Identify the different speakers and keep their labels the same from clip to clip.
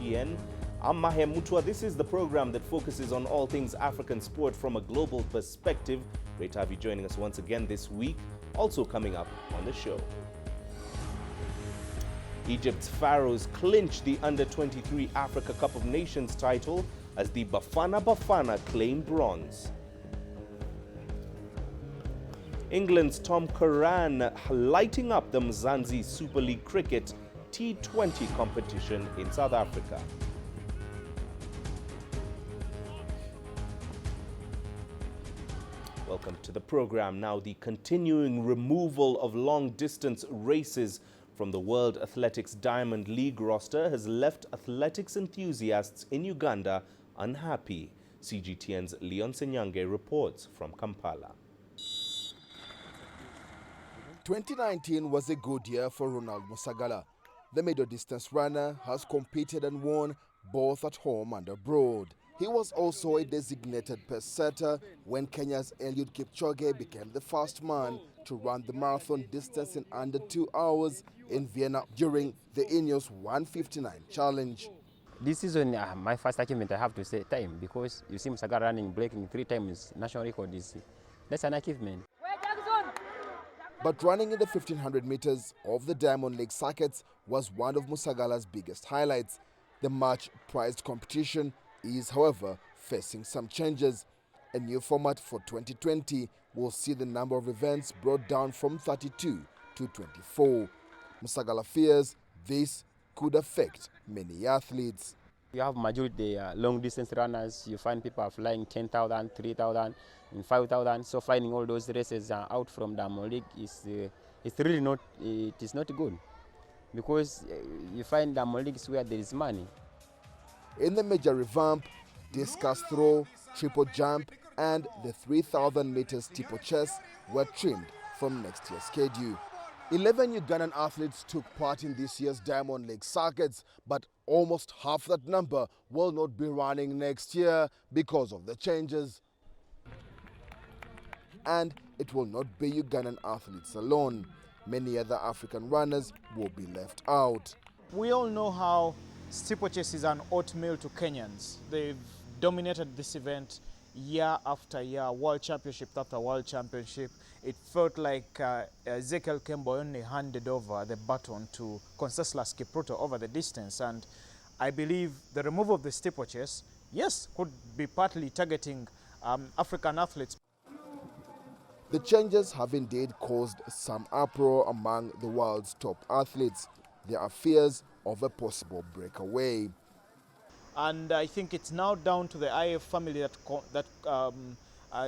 Speaker 1: CGTN. I'm Mahia Mutua. This is the program that focuses on all things African sport from a global perspective. Great to have you joining us once again this week. Also coming up on the show, Egypt's Pharaohs clinch the Under-23 Africa Cup of Nations title as the Bafana claim bronze. England's Tom Curran lighting up the Mzansi Super League Cricket T20 competition in South Africa. Welcome to the program. Now, the continuing removal of long-distance races from the World Athletics Diamond League roster has left athletics enthusiasts in Uganda unhappy. CGTN's Leon Senyange reports from Kampala.
Speaker 2: 2019 was a good year for Ronald Musagala. The middle distance runner has competed and won both at home and abroad. He was also a designated pace setter when Kenya's Eliud Kipchoge became the first man to run the marathon distance in under 2 hours in Vienna during the Ineos 159 challenge.
Speaker 3: This season, my first achievement, I have to say time, because you see Musagala running, breaking 3 times national record. That's an achievement.
Speaker 2: But running in the 1500 meters of the Diamond League circuits was one of Musagala's biggest highlights. The much-prized competition is, however, facing some changes. A new format for 2020 will see the number of events brought down from 32 to 24. Musagala fears this could affect many athletes.
Speaker 3: You have majority long-distance runners. You find people are flying 10,000, 3,000, and 5,000. So finding all those races out from Diamond League is really not. It is not good, because you find Diamond League is where there is money.
Speaker 2: In the major revamp, discus throw, triple jump, and the 3,000 meters steeplechase were trimmed from next year's schedule. 11 Ugandan athletes took part in this year's Diamond League circuits, but almost half that number will not be running next year because of the changes. And it will not be Ugandan athletes alone. Many other African runners will be left out.
Speaker 4: We all know how steeplechase is an oatmeal to Kenyans. They've dominated this event year after year, world championship after world championship. It felt like Ezekiel Kembo only handed over the baton to Conseslus Kipruto over the distance. And I believe the removal of the steeplechase, yes, could be partly targeting African athletes.
Speaker 2: The changes have indeed caused some uproar among the world's top athletes. There are fears of a possible breakaway.
Speaker 4: And I think it's now down to the IF family that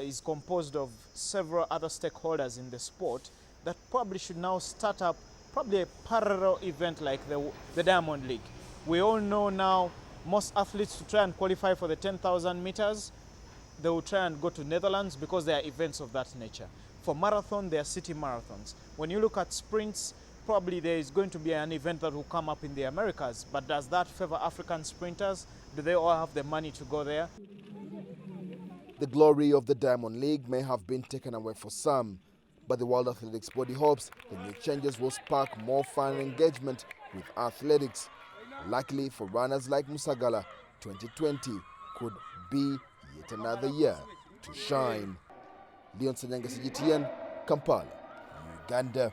Speaker 4: is composed of several other stakeholders in the sport that probably should now start up probably a parallel event like the Diamond League. We all know now most athletes to try and qualify for the 10,000 meters, they will try and go to Netherlands because there are events of that nature. For marathon, there are city marathons. When you look at sprints, probably there is going to be an event that will come up in the Americas, but does that favor African sprinters? Do they all have the money to go there?
Speaker 2: The glory of the Diamond League may have been taken away for some, but the World Athletics body hopes the new changes will spark more fun and engagement with athletics. Luckily for runners like Musagala, 2020 could be yet another year to shine. Leon Senyange, CGTN, Kampala, Uganda.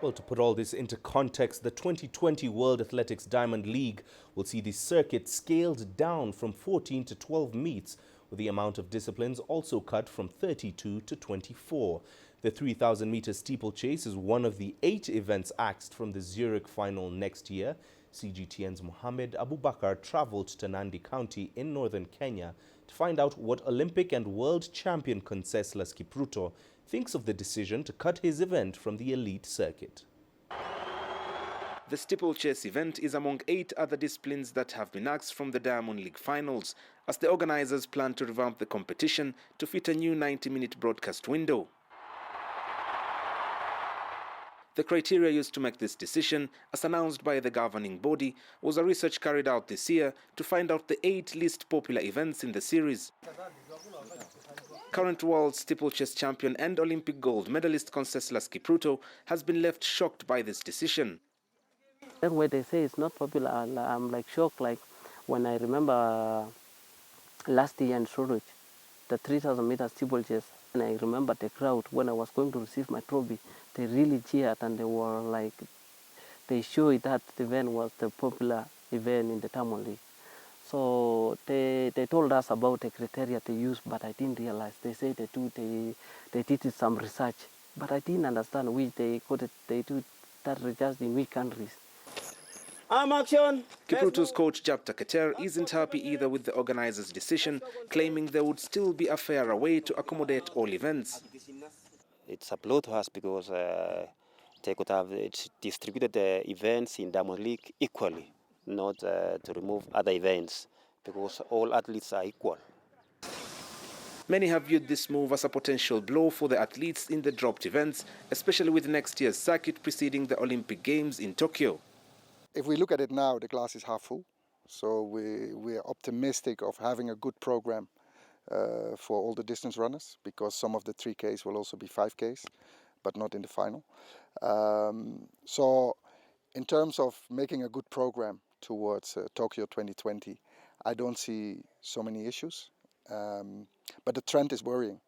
Speaker 1: Well, to put all this into context, the 2020 World Athletics Diamond League will see the circuit scaled down from 14 to 12 meets, with the amount of disciplines also cut from 32 to 24. The 3,000-meter steeplechase is one of the 8 events axed from the Zurich final next year. CGTN's Mohammed Abubakar traveled to Nandi County in northern Kenya to find out what Olympic and world champion Conseslus Kipruto thinks of the decision to cut his event from the elite circuit.
Speaker 5: The steeplechase event is among 8 other disciplines that have been axed from the Diamond League finals, as the organizers plan to revamp the competition to fit a new 90-minute broadcast window. The criteria used to make this decision, as announced by the governing body, was a research carried out this year to find out the 8 least popular events in the series. Current world steeplechase champion and Olympic gold medalist Conseslus Kipruto has been left shocked by this decision.
Speaker 6: Then when they say it's not popular, I'm like shocked. Like when I remember last year in Shoreditch, the 3,000 meter steeplechase, and I remember the crowd when I was going to receive my trophy. They really cheered and they were like, they showed that the event was the popular event in the Diamond League. So they told us about the criteria they use, but I didn't realize. They say they did some research, but I didn't understand which they do that research in which countries.
Speaker 5: Kipruto's coach Japta Keter isn't happy either with the organizers' decision, claiming there would still be a fairer way to accommodate all events.
Speaker 7: It's a blow to us because they could have distributed the events in Diamond League equally, not to remove other events, because all athletes are equal.
Speaker 5: Many have viewed this move as a potential blow for the athletes in the dropped events, especially with next year's circuit preceding the Olympic Games in Tokyo.
Speaker 8: If we look at it now, the glass is half full. So we are optimistic of having a good program for all the distance runners, because some of the 3Ks will also be 5Ks, but not in the final. So in terms of making a good program towards Tokyo 2020, I don't see so many issues, but the trend is worrying.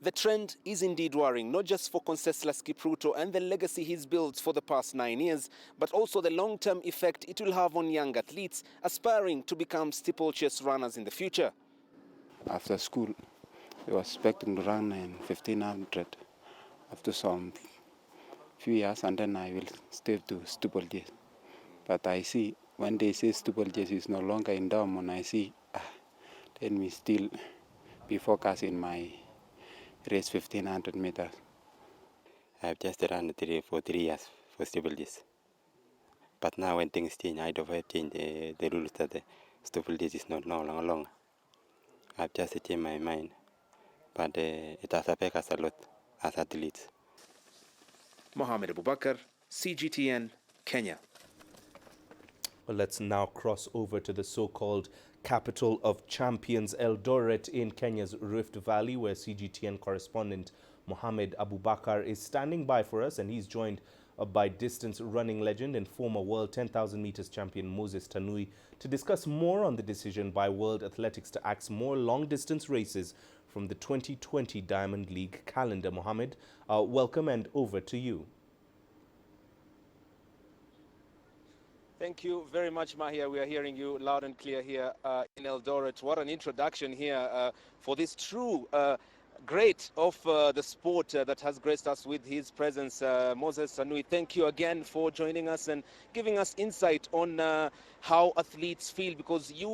Speaker 5: The trend is indeed worrying, not just for Conseslus Kipruto and the legacy he's built for the past 9 years, but also the long-term effect it will have on young athletes aspiring to become steeplechase runners in the future.
Speaker 9: After school, I was expecting to run in 1500 after some few years, and then I will stay to steeplechase. But I see when they say steeplechase is no longer in Diamond, I see let me still be focusing my race 1500 meters.
Speaker 7: I've just run for 3 years for steeplechase. But now when things change, I don't change the rules that the steeplechase is not no longer. I've just changed my mind. But it has affected us a lot as athletes.
Speaker 5: Mohamed Abubakar, CGTN, Kenya.
Speaker 1: Well, let's now cross over to the so-called capital of champions, Eldoret in Kenya's Rift Valley, where CGTN correspondent Mohamed Abubakar is standing by for us, and he's joined by distance running legend and former world 10,000 meters champion Moses Tanui to discuss more on the decision by World Athletics to axe more long-distance races from the 2020 Diamond League calendar. Mohamed, welcome, and over to you.
Speaker 10: Thank you very much, Mahia. We are hearing you loud and clear here in Eldoret. What an introduction here for this true great of the sport that has graced us with his presence, Moses Tanui. Thank you again for joining us and giving us insight on how athletes feel, because you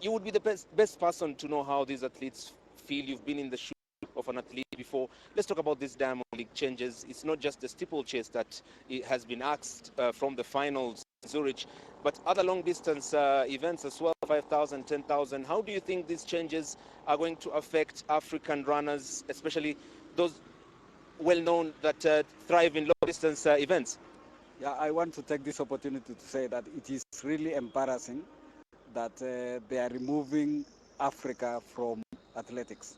Speaker 10: would be the best person to know how these athletes feel. You've been in the shoes of an athlete before. Let's talk about this Diamond League changes. It's not just the steeplechase that it has been axed from the finals in Zurich, but other long distance events as well, 5,000, 10,000. How do you think these changes are going to affect African runners, especially those well-known that thrive in long distance events?
Speaker 11: Yeah, I want to take this opportunity to say that it is really embarrassing that they are removing Africa from athletics,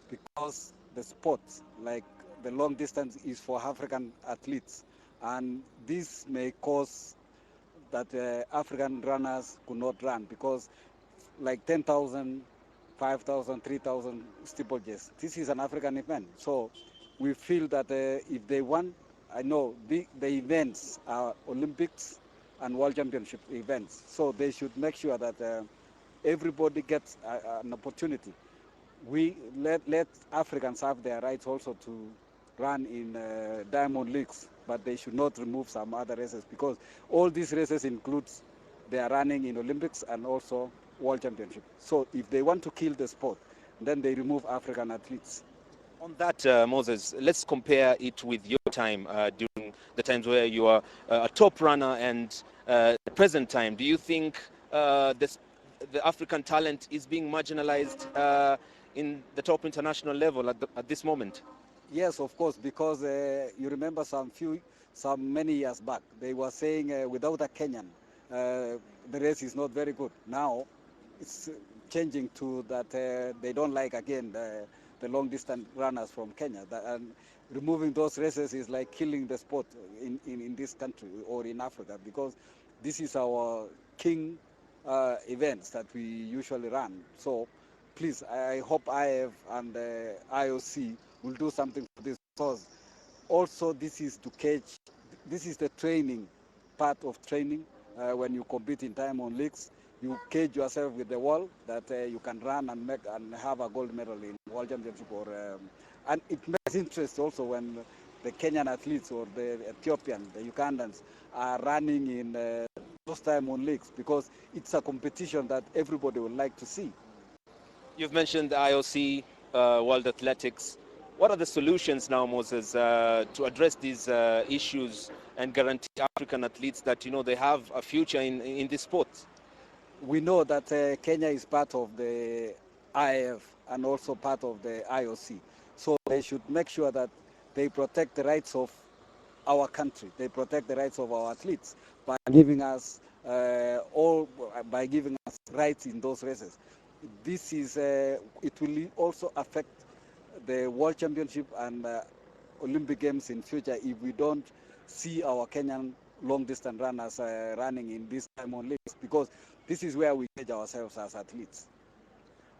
Speaker 11: because the sport, like the long distance, is for African athletes, and this may cause that African runners could not run, because like 10,000, 5,000, 3,000 steeplechase, this is an African event. So we feel that if they want, I know the events are Olympics and World Championship events, so they should make sure that everybody gets an opportunity. We let Africans have their rights also to run in Diamond Leagues, but they should not remove some other races, because all these races includes they are running in Olympics and also World Championship. So if they want to kill the sport, then they remove African athletes.
Speaker 10: On that, Moses, let's compare it with your time during the times where you are a top runner and the present time. Do you think the African talent is being marginalized in the top international level at this moment?
Speaker 11: Yes, of course, because you remember many years back, they were saying without a Kenyan, the race is not very good. Now it's changing to that they don't like again the long distance runners from Kenya. And removing those races is like killing the sport in this country or in Africa, because this is our king events that we usually run. So please, I hope IF and IOC will do something for this, because also this is to catch, this is the training, part of training. When you compete in Diamond Leagues, you cage yourself with the wall that you can run and make and have a gold medal in World Championship, or and it makes interest also when the Kenyan athletes or the Ethiopian, the Ugandans are running in those Diamond Leagues, because it's a competition that everybody would like to see.
Speaker 10: You've mentioned the IOC, World Athletics. What are the solutions now, Moses, to address these issues and guarantee African athletes that, you know, they have a future in this sport?
Speaker 11: We know that Kenya is part of the IF and also part of the IOC. So they should make sure that they protect the rights of our country. They protect the rights of our athletes by giving us rights in those races. This is it will also affect the World Championship and Olympic Games in future if we don't see our Kenyan long distance runners running in this Diamond Leagues, because this is where we judge ourselves as athletes.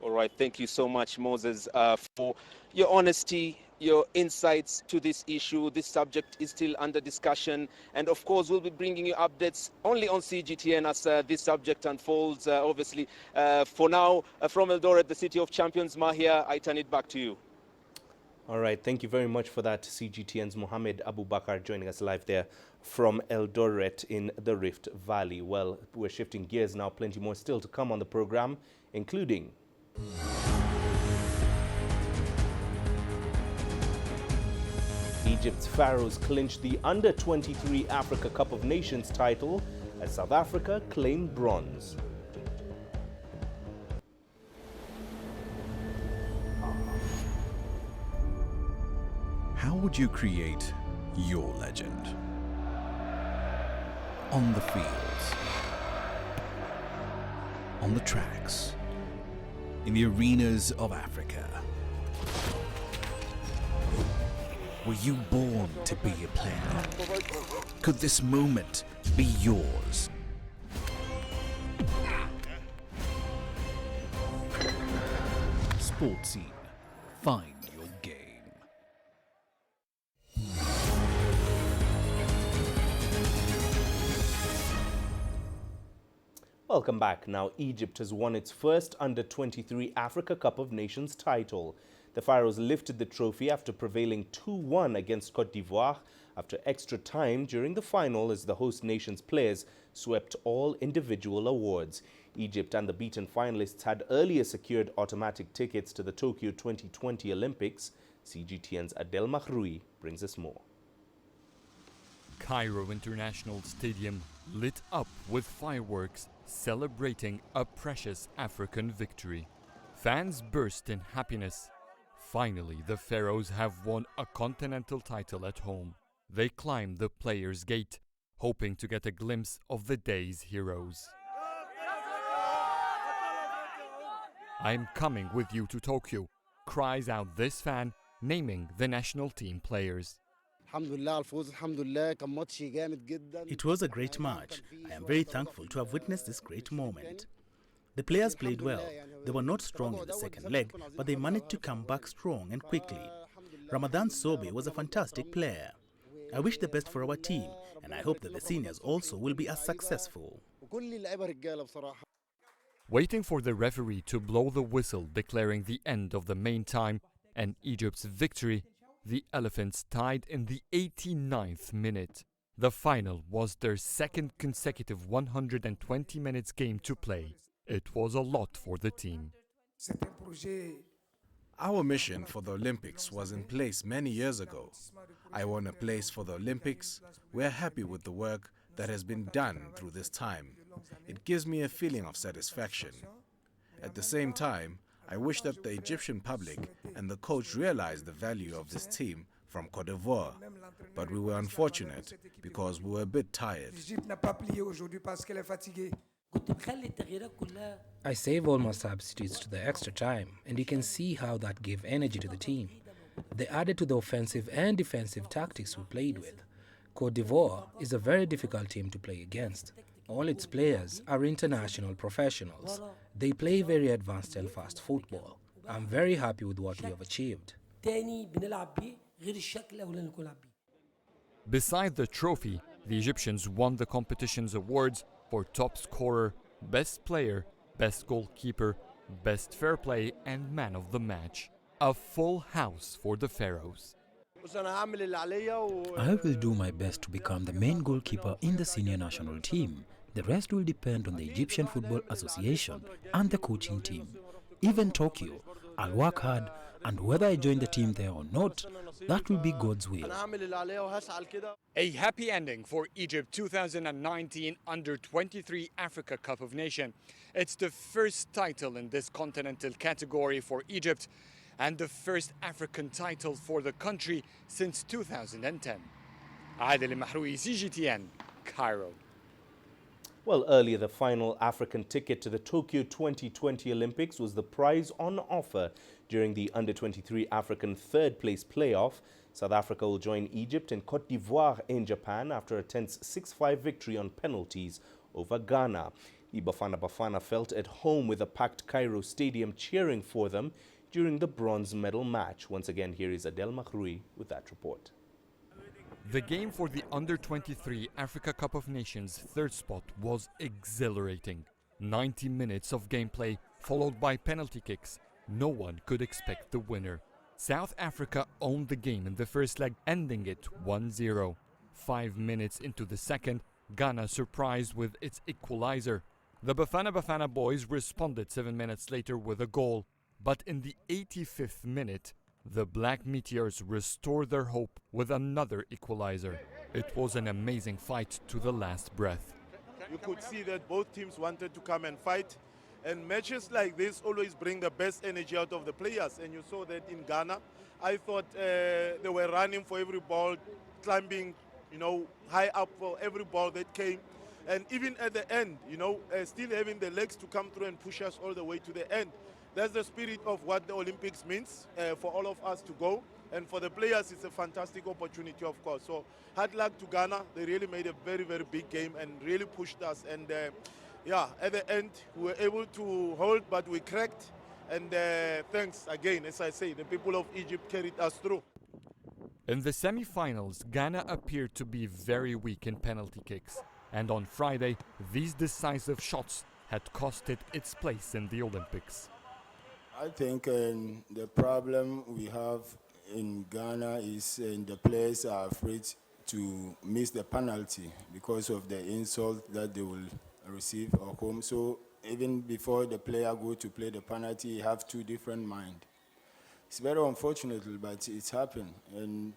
Speaker 10: All right, thank you so much, Moses, for your honesty, your insights to this issue. This subject is still under discussion, and of course we'll be bringing you updates only on CGTN as this subject unfolds. Obviously, for now, from Eldoret, the city of champions, Mahia, I turn it back to you.
Speaker 1: All right, thank you very much for that, CGTN's Mohammed Abubakar, joining us live there from Eldoret in the Rift Valley. Well, we're shifting gears now. Plenty more still to come on the program, including Egypt's Pharaohs clinched the Under-23 Africa Cup of Nations title as South Africa claimed bronze.
Speaker 12: How would you create your legend? On the fields, on the tracks, in the arenas of Africa. Were you born to be a player? Could this moment be yours? Sports Scene. Find your game.
Speaker 1: Welcome back. Now, Egypt has won its first Under-23 Africa Cup of Nations title. The Pharaohs lifted the trophy after prevailing 2-1 against Côte d'Ivoire after extra time during the final, as the host nation's players swept all individual awards. Egypt and the beaten finalists had earlier secured automatic tickets to the Tokyo 2020 Olympics. CGTN's Adel Mahroui brings us more.
Speaker 13: Cairo International Stadium lit up with fireworks celebrating a precious African victory. Fans burst in happiness. Finally, the Pharaohs have won a continental title at home. They climb the Players' Gate, hoping to get a glimpse of the day's heroes. "I'm coming with you to Tokyo," cries out this fan, naming the national team players.
Speaker 14: It was a great match. I am very thankful to have witnessed this great moment. The players played well. They were not strong in the second leg, but they managed to come back strong and quickly. Ramadan Sobe was a fantastic player. I wish the best for our team, and I hope that the seniors also will be as successful.
Speaker 13: Waiting for the referee to blow the whistle declaring the end of the main time and Egypt's victory, the Elephants tied in the 89th minute. The final was their second consecutive 120 minutes game to play. It was a lot for the team.
Speaker 15: Our mission for the Olympics was in place many years ago. I won a place for the Olympics. We're happy with the work that has been done through this time. It gives me a feeling of satisfaction. At the same time, I wish that the Egyptian public and the coach realized the value of this team from Côte d'Ivoire. But we were unfortunate because we were a bit tired.
Speaker 16: I save all my substitutes to the extra time, and you can see how that gave energy to the team. They added to the offensive and defensive tactics we played with. Côte d'Ivoire is a very difficult team to play against. All its players are international professionals. They play very advanced and fast football. I'm very happy with what we have achieved.
Speaker 13: Beside the trophy, the Egyptians won the competition's awards for top scorer, best player, best goalkeeper, best fair play and man of the match. A full house for the Pharaohs.
Speaker 17: I will do my best to become the main goalkeeper in the senior national team. The rest will depend on the Egyptian Football Association and the coaching team. Even Tokyo, I'll work hard, and whether I join the team there or not, that will be God's will.
Speaker 18: A happy ending for Egypt 2019 Under-23 Africa Cup of Nations. It's the first title in this continental category for Egypt and the first African title for the country since 2010. Adel Mahroui, CGTN, Cairo.
Speaker 1: Well, earlier, the final African ticket to the Tokyo 2020 Olympics was the prize on offer during the Under-23 African third-place playoff. South Africa will join Egypt and Cote d'Ivoire in Japan after a tense 6-5 victory on penalties over Ghana. The Bafana Bafana felt at home with a packed Cairo stadium cheering for them during the bronze medal match. Once again, here is Adel Mahroui with that report.
Speaker 13: The game for the Under-23 Africa Cup of Nations third spot was exhilarating. 90 minutes of gameplay followed by penalty kicks. No one could expect the winner. South Africa owned the game in the first leg, ending it 1-0. 5 minutes into the second, Ghana surprised with its equalizer. The Bafana Bafana boys responded 7 minutes later with a goal. But in the 85th minute, the Black Meteors restored their hope with another equalizer. It was an amazing fight to the last breath.
Speaker 19: You could see that both teams wanted to come and fight. And matches like this always bring the best energy out of the players. And you saw that in Ghana. I thought they were running for every ball, climbing, high up for every ball that came. And even at the end, still having the legs to come through and push us all the way to the end. That's the spirit of what the Olympics means for all of us to go. And for the players, it's a fantastic opportunity, of course. So hard luck to Ghana. They really made a very, very big game and really pushed us. And at the end, we were able to hold, but we cracked. And thanks again, as I say, the people of Egypt carried us through.
Speaker 13: In the semi-finals, Ghana appeared to be very weak in penalty kicks. And on Friday, these decisive shots had cost it its place in the Olympics.
Speaker 20: I think the problem we have in Ghana is the players are afraid to miss the penalty because of the insult that they will receive at home. So even before the player go to play the penalty, he have two different minds. It's very unfortunate, but it's happened. And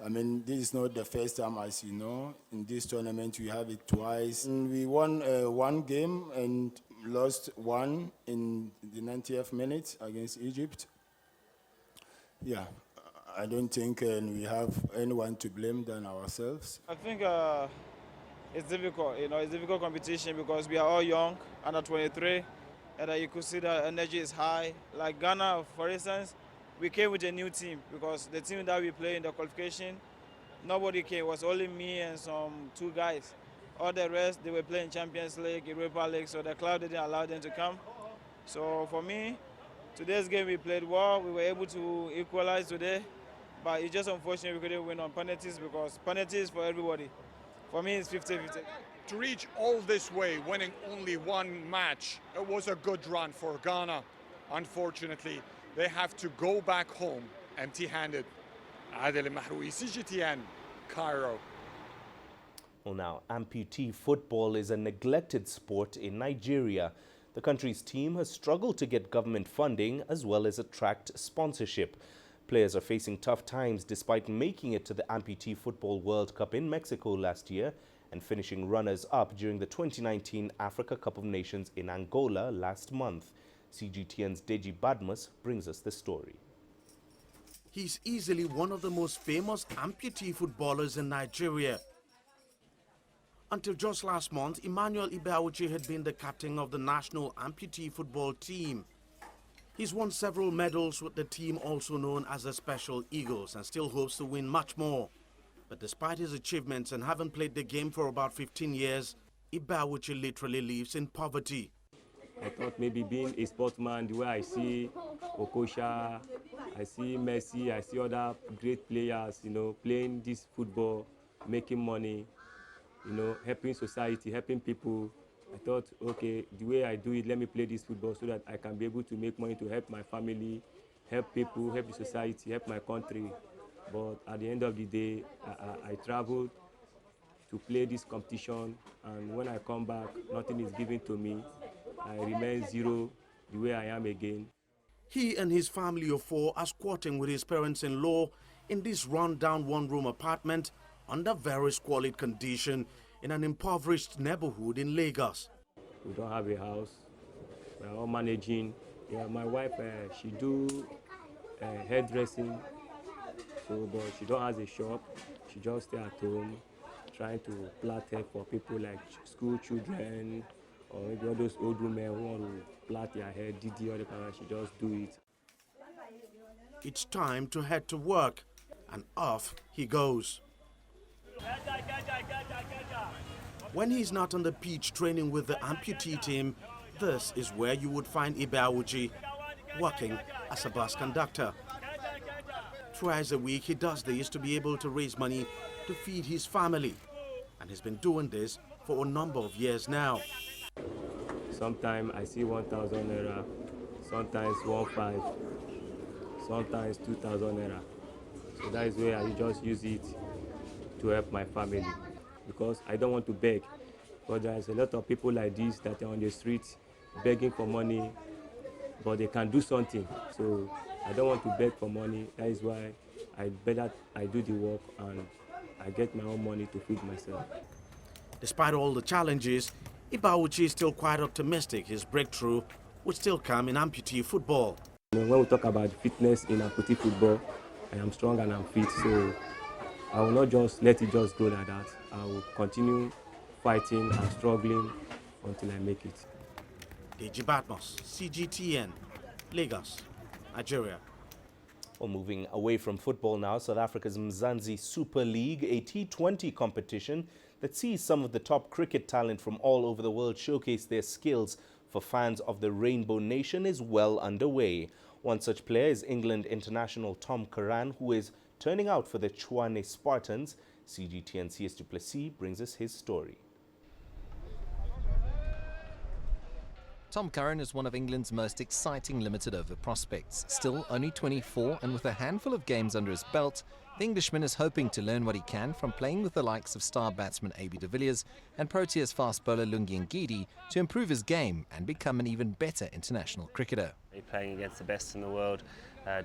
Speaker 20: I mean, this is not the first time, as you know. In this tournament, we have it twice. And we won one game and lost one in the 90th minute against Egypt. Yeah, I don't think we have anyone to blame than ourselves.
Speaker 21: I think it's difficult. It's difficult competition because we are all young, under 23, and you could see the energy is high. Like Ghana, for instance, we came with a new team because the team that we play in the qualification, nobody came. It was only me and some two guys. All the rest, they were playing Champions League, Europa League, so the club didn't allow them to come. So for me, today's game we played well. We were able to equalize today, but it's just unfortunate we couldn't win on penalties because penalties for everybody. For me, it's 50-50.
Speaker 18: To reach all this way, winning only one match, it was a good run for Ghana. Unfortunately, they have to go back home empty-handed. Adel Mahroui, CGTN, Cairo.
Speaker 1: Well, now, amputee football is a neglected sport in Nigeria. The country's team has struggled to get government funding as well as attract sponsorship. Players are facing tough times despite making it to the Amputee Football World Cup in Mexico last year and finishing runners-up during the 2019 Africa Cup of Nations in Angola last month. CGTN's Deji Badmus brings us the story.
Speaker 22: He's easily one of the most famous amputee footballers in Nigeria. Until just last month, Emmanuel Ibeauchi had been the captain of the national amputee football team. He's won several medals with the team also known as the Special Eagles and still hopes to win much more. But despite his achievements and having played the game for about 15 years, Ibeawuchi literally lives in poverty.
Speaker 3: I thought maybe being a sportsman, the way I see Okosha, I see Messi, I see other great players, you know, playing this football, making money, you know, helping society, helping people. I thought, okay, the way I do it, let me play this football so that I can be able to make money to help my family, help people, help the society, help my country. But at the end of the day, I traveled to play this competition, and when I come back, nothing is given to me. I remain zero the way I am again.
Speaker 22: He and his family of 4 are squatting with his parents-in-law in this run-down one-room apartment under very squalid condition in an impoverished neighborhood in Lagos.
Speaker 3: We don't have a house. We are all managing. Yeah, my wife, she do hairdressing, so but she don't have a shop. She just stay at home, trying to plait hair for people like school children, or maybe all those old women who want to plait their hair, Didi, or the kind. She just do it.
Speaker 22: It's time to head to work, and off he goes. When he's not on the pitch training with the amputee team, this is where you would find Ibeawuchi working as a bus conductor. Twice a week he does this to be able to raise money to feed his family, and he's been doing this for a number of years now.
Speaker 3: Sometimes I see 1,000 naira, sometimes 1,500, sometimes 2,000 naira. So that is where I just use it to help my family, because I don't want to beg. But there's a lot of people like this that are on the streets begging for money, but they can do something. So I don't want to beg for money. That is why I do the work and I get my own money to feed myself.
Speaker 22: Despite all the challenges, Ibeawuchi is still quite optimistic his breakthrough will still come in amputee football.
Speaker 3: When we talk about fitness in amputee football, I am strong and I'm fit, so I will not just let it just go like that. I will continue fighting and struggling until I make it.
Speaker 22: Deji Badmos, CGTN, Lagos, Nigeria.
Speaker 1: Well, moving away from football now, South Africa's Mzansi Super League, a T20 competition that sees some of the top cricket talent from all over the world showcase their skills for fans of the Rainbow Nation, is well underway. One such player is England international Tom Curran, who is turning out for the Tshwane Spartans. CGTN CS du Plessis brings us his story.
Speaker 4: Tom Curran is one of England's most exciting limited over prospects. Still only 24 and with a handful of games under his belt, the Englishman is hoping to learn what he can from playing with the likes of star batsman A.B. de Villiers and Proteas fast bowler Lungi Ngidi to improve his game and become an even better international cricketer.
Speaker 23: You're playing against the best in the world,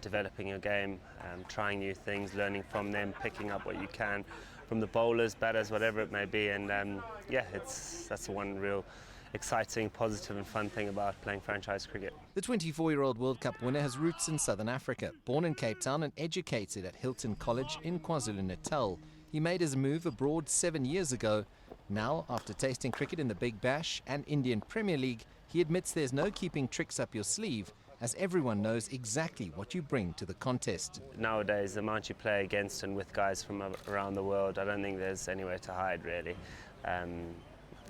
Speaker 23: developing your game, trying new things, learning from them, picking up what you can from the bowlers, batters, whatever it may be, and yeah, that's the one real exciting, positive and fun thing about playing franchise cricket.
Speaker 4: The 24-year-old World Cup winner has roots in Southern Africa. Born in Cape Town and educated at Hilton College in KwaZulu-Natal, he made his move abroad 7 years ago. Now, after tasting cricket in the Big Bash and Indian Premier League, he admits there's no keeping tricks up your sleeve, as everyone knows exactly what you bring to the contest.
Speaker 23: Nowadays, the amount you play against and with guys from around the world, I don't think there's anywhere to hide, really.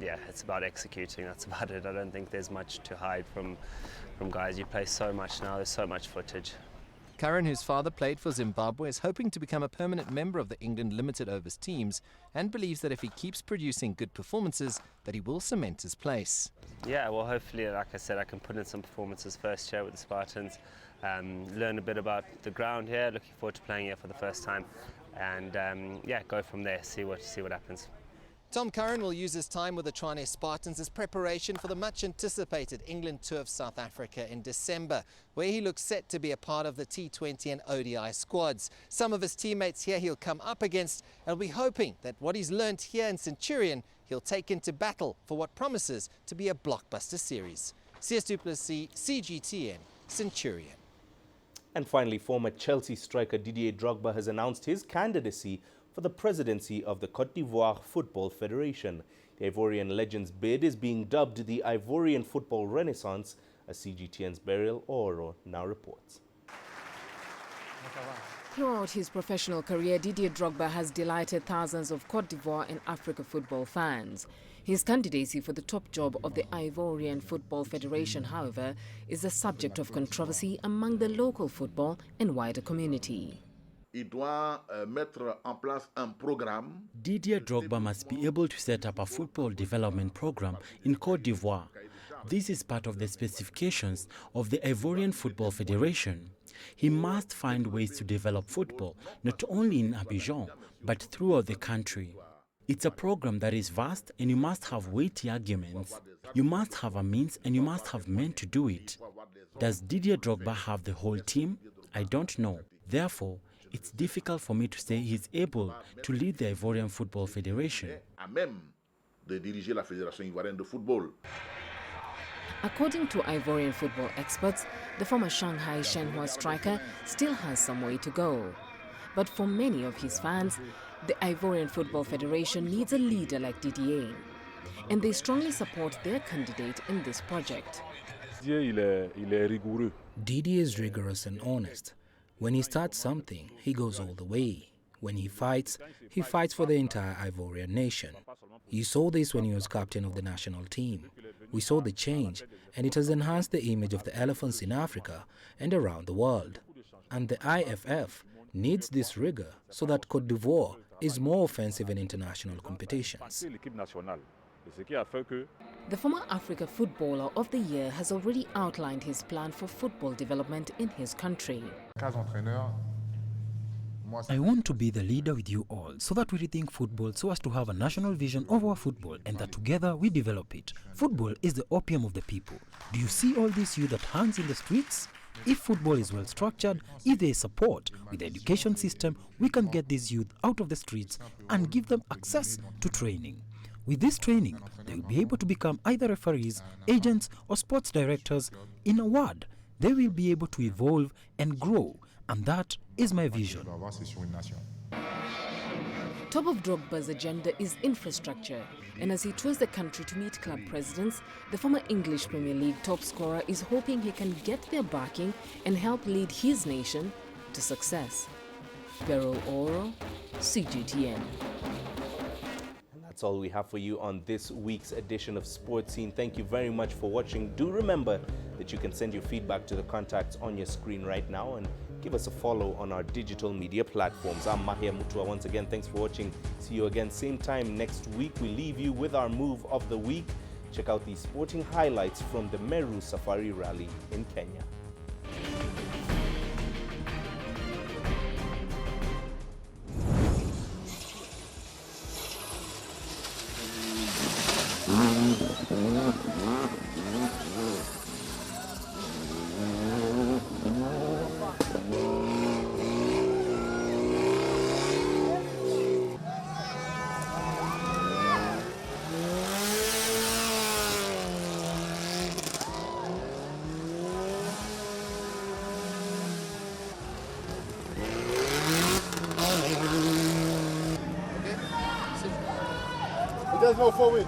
Speaker 23: Yeah, it's about executing, that's about it. I don't think there's much to hide from guys. You play so much now, there's so much footage.
Speaker 4: Curran, whose father played for Zimbabwe, is hoping to become a permanent member of the England limited overs teams and believes that if he keeps producing good performances, that he will cement his place.
Speaker 23: Yeah, well, hopefully, like I said, I can put in some performances first year with the Spartans, learn a bit about the ground here, looking forward to playing here for the first time, and yeah, go from there, see what happens.
Speaker 4: Tom Curran will use his time with the Tshwane Spartans as preparation for the much-anticipated England tour of South Africa in December, where he looks set to be a part of the T20 and ODI squads. Some of his teammates here he'll come up against, and will be hoping that what he's learnt here in Centurion he'll take into battle for what promises to be a blockbuster series. CS du Plessis, CGTN, Centurion.
Speaker 1: And finally, former Chelsea striker Didier Drogba has announced his candidacy for the presidency of the Côte d'Ivoire Football Federation. The Ivorian legend's bid is being dubbed the Ivorian Football Renaissance, as CGTN's Beryl Oro now reports.
Speaker 24: Throughout his professional career, Didier Drogba has delighted thousands of Côte d'Ivoire and Africa football fans.
Speaker 2: His candidacy for the top job of the Ivorian Football Federation, however, is a subject of controversy among the local football and wider community.
Speaker 6: Didier Drogba must be able to set up a football development program in Côte d'Ivoire. This is part of the specifications of the Ivorian Football Federation. He must find ways to develop football, not only in Abidjan, but throughout the country. It's a program that is vast, and you must have weighty arguments. You must have a means, and you must have men to do it. Does Didier Drogba have the whole team? I don't know. Therefore, it's difficult for me to say he's able to lead the Ivorian Football Federation.
Speaker 2: According to Ivorian football experts, the former Shanghai Shenhua striker still has some way to go. But for many of his fans, the Ivorian Football Federation needs a leader like Didier, and they strongly support their candidate in this project.
Speaker 16: Didier is rigorous and honest. When he starts something, he goes all the way. When he fights for the entire Ivorian nation. You saw this when he was captain of the national team. We saw the change, and it has enhanced the image of the elephants in Africa and around the world. And the IFF needs this rigor so that Côte d'Ivoire is more offensive in international competitions.
Speaker 2: The former Africa Footballer of the Year has already outlined his plan for football development in his country.
Speaker 17: I want to be the leader with you all so that we rethink football so as to have a national vision of our football and that together we develop it. Football is the opium of the people. Do you see all this youth that hangs in the streets? If football is well structured, if there is support with the education system, we can get these youth out of the streets and give them access to training. With this training, they will be able to become either referees, agents or sports directors. In a word, they will be able to evolve and grow, and that is my vision.
Speaker 2: Top of Drogba's agenda is infrastructure, and as he tours the country to meet club presidents, the former English Premier League top scorer is hoping he can get their backing and help lead his nation to success. Beryl Oro, CGTN.
Speaker 1: That's all we have for you on this week's edition of Sports Scene. Thank you very much for watching. Do remember that you can send your feedback to the contacts on your screen right now and give us a follow on our digital media platforms. I'm Mahia Mutua. Once again, thanks for watching. See you again same time next week. We leave you with our move of the week. Check out these sporting highlights from the Meru Safari Rally in Kenya.
Speaker 8: There's no forward.